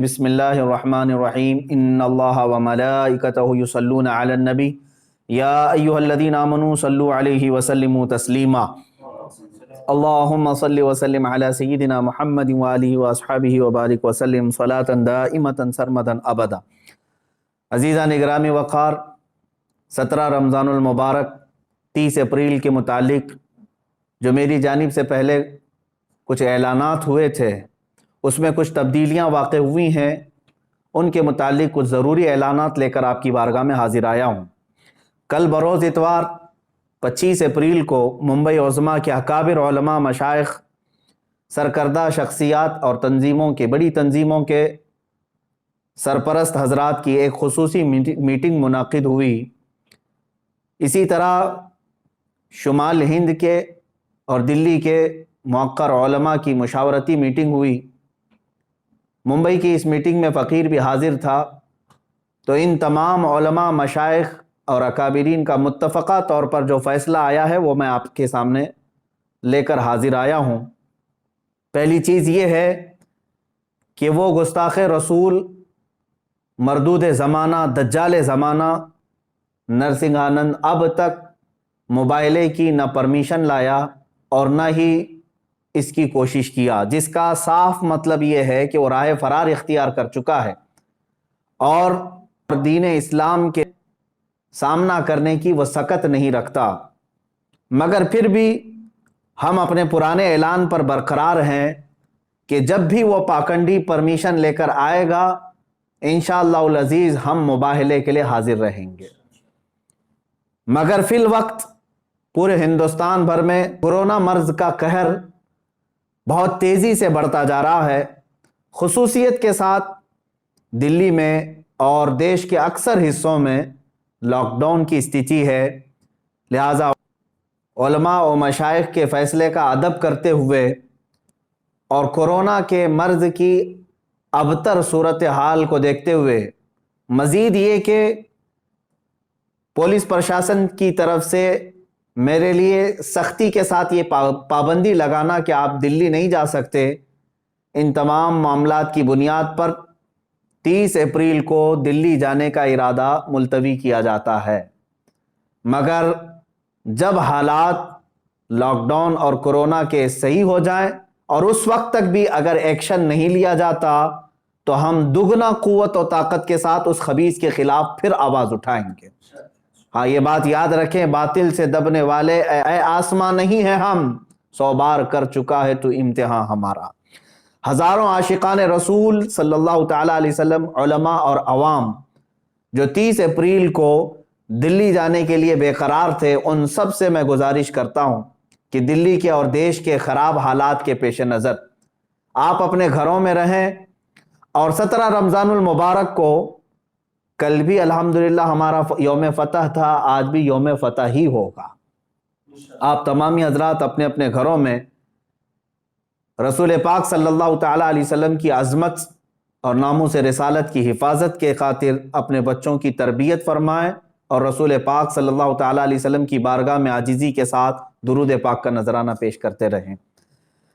بسم اللہ الرحمن الرحیم ان اللہ وملائکتہ یصلون علی النبی یا ایہا الذین آمنوا صلوا علیہ وسلموا تسلیما اللہم صل وسلم علی سیدنا محمد وآلہ واصحابہ وبارک وسلم صلاۃ دائمۃ سرمدا ابدا۔ عزیزان گرامی وقار، 17 رمضان المبارک 30 اپریل کے متعلق جو میری جانب سے پہلے کچھ اعلانات ہوئے تھے، اس میں کچھ تبدیلیاں واقع ہوئی ہیں۔ ان کے متعلق کچھ ضروری اعلانات لے کر آپ کی بارگاہ میں حاضر آیا ہوں۔ کل بروز اتوار 25 اپریل کو ممبئی عظمیٰ کے اکابر علماء، مشائخ، سرکردہ شخصیات اور بڑی تنظیموں کے سرپرست حضرات کی ایک خصوصی میٹنگ منعقد ہوئی۔ اسی طرح شمال ہند کے اور دلی کے موقر علماء کی مشاورتی میٹنگ ہوئی۔ ممبئی کی اس میٹنگ میں فقیر بھی حاضر تھا۔ تو ان تمام علماء، مشائخ اور اکابرین کا متفقہ طور پر جو فیصلہ آیا ہے وہ میں آپ کے سامنے لے کر حاضر آیا ہوں۔ پہلی چیز یہ ہے کہ وہ گستاخ رسول، مردود زمانہ، دجال زمانہ نرسنگھانند اب تک مباحثے کی نہ پرمیشن لایا اور نہ ہی اس کی کوشش کیا، جس کا صاف مطلب یہ ہے کہ وہ راہ فرار اختیار کر چکا ہے اور دین اسلام کے سامنا کرنے کی وہ سکت نہیں رکھتا۔ مگر پھر بھی ہم اپنے پرانے اعلان پر برقرار ہیں کہ جب بھی وہ پاکنڈی پرمیشن لے کر آئے گا، انشاءاللہ العزیز ہم مباحثے کے لیے حاضر رہیں گے۔ مگر فی الوقت پورے ہندوستان بھر میں کورونا مرض کا قہر بہت تیزی سے بڑھتا جا رہا ہے۔ خصوصیت کے ساتھ دلی میں اور دیش کے اکثر حصوں میں لاک ڈاؤن کی استھتی ہے۔ لہٰذا علماء و مشائخ کے فیصلے کا ادب کرتے ہوئے اور کورونا کے مرض کی ابتر صورتحال کو دیکھتے ہوئے، مزید یہ کہ پولیس پرشاسن کی طرف سے میرے لیے سختی کے ساتھ یہ پابندی لگانا کہ آپ دلی نہیں جا سکتے، ان تمام معاملات کی بنیاد پر 30 اپریل کو دلی جانے کا ارادہ ملتوی کیا جاتا ہے۔ مگر جب حالات لاک ڈاؤن اور کورونا کے صحیح ہو جائیں اور اس وقت تک بھی اگر ایکشن نہیں لیا جاتا تو ہم دگنا قوت و طاقت کے ساتھ اس خبیث کے خلاف پھر آواز اٹھائیں گے۔ ہاں، یہ بات یاد رکھیں، باطل سے دبنے والے اے آسمان نہیں ہیں ہم، 100 بار کر چکا ہے تو امتحان ہمارا۔ ہزاروں عاشقان رسول صلی اللہ تعالیٰ علیہ وسلم، علماء اور عوام جو 30 اپریل کو دلی جانے کے لیے بے قرار تھے، ان سب سے میں گزارش کرتا ہوں کہ دلی کے اور دیش کے خراب حالات کے پیش نظر آپ اپنے گھروں میں رہیں، اور 17 رمضان المبارک کو، کل بھی الحمدللہ ہمارا یوم فتح تھا، آج بھی یوم فتح ہی ہوگا۔ آپ تمامی حضرات اپنے اپنے گھروں میں رسول پاک صلی اللہ تعالیٰ علیہ وسلم کی عظمت اور ناموس رسالت کی حفاظت کے خاطر اپنے بچوں کی تربیت فرمائیں اور رسول پاک صلی اللہ تعالیٰ علیہ وسلم کی بارگاہ میں عاجزی کے ساتھ درود پاک کا نذرانہ پیش کرتے رہیں۔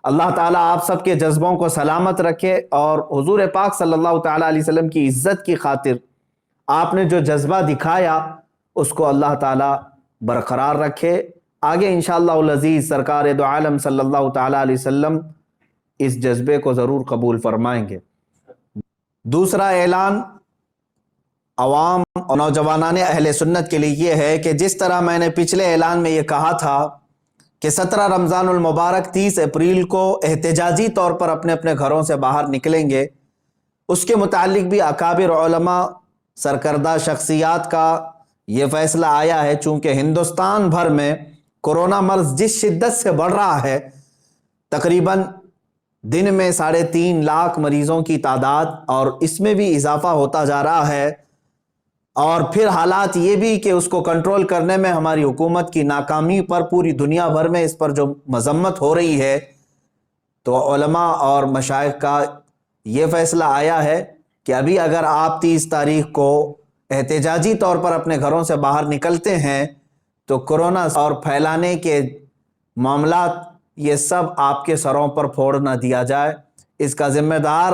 اللہ تعالیٰ آپ سب کے جذبوں کو سلامت رکھے اور حضور پاک صلی اللہ تعالیٰ علیہ وسلم کی عزت کی خاطر آپ نے جو جذبہ دکھایا اس کو اللہ تعالیٰ برقرار رکھے۔ آگے انشاءاللہ العزیز سرکار دو عالم صلی اللہ تعالیٰ علیہ وسلم اس جذبے کو ضرور قبول فرمائیں گے۔ دوسرا اعلان عوام اور نوجوانان اہل سنت کے لیے یہ ہے کہ جس طرح میں نے پچھلے اعلان میں یہ کہا تھا کہ 17 رمضان المبارک 30 اپریل کو احتجاجی طور پر اپنے اپنے گھروں سے باہر نکلیں گے، اس کے متعلق بھی اکابر علماء، سرکردہ شخصیات کا یہ فیصلہ آیا ہے۔ چونکہ ہندوستان بھر میں کورونا مرض جس شدت سے بڑھ رہا ہے، تقریباً دن میں 3.5 لاکھ مریضوں کی تعداد، اور اس میں بھی اضافہ ہوتا جا رہا ہے، اور پھر حالات یہ بھی کہ اس کو کنٹرول کرنے میں ہماری حکومت کی ناکامی پر پوری دنیا بھر میں اس پر جو مذمت ہو رہی ہے، تو علماء اور مشائخ کا یہ فیصلہ آیا ہے کہ ابھی اگر آپ 30 تاریخ کو احتجاجی طور پر اپنے گھروں سے باہر نکلتے ہیں تو کورونا اور پھیلانے کے معاملات یہ سب آپ کے سروں پر پھوڑ نہ دیا جائے۔ اس کا ذمہ دار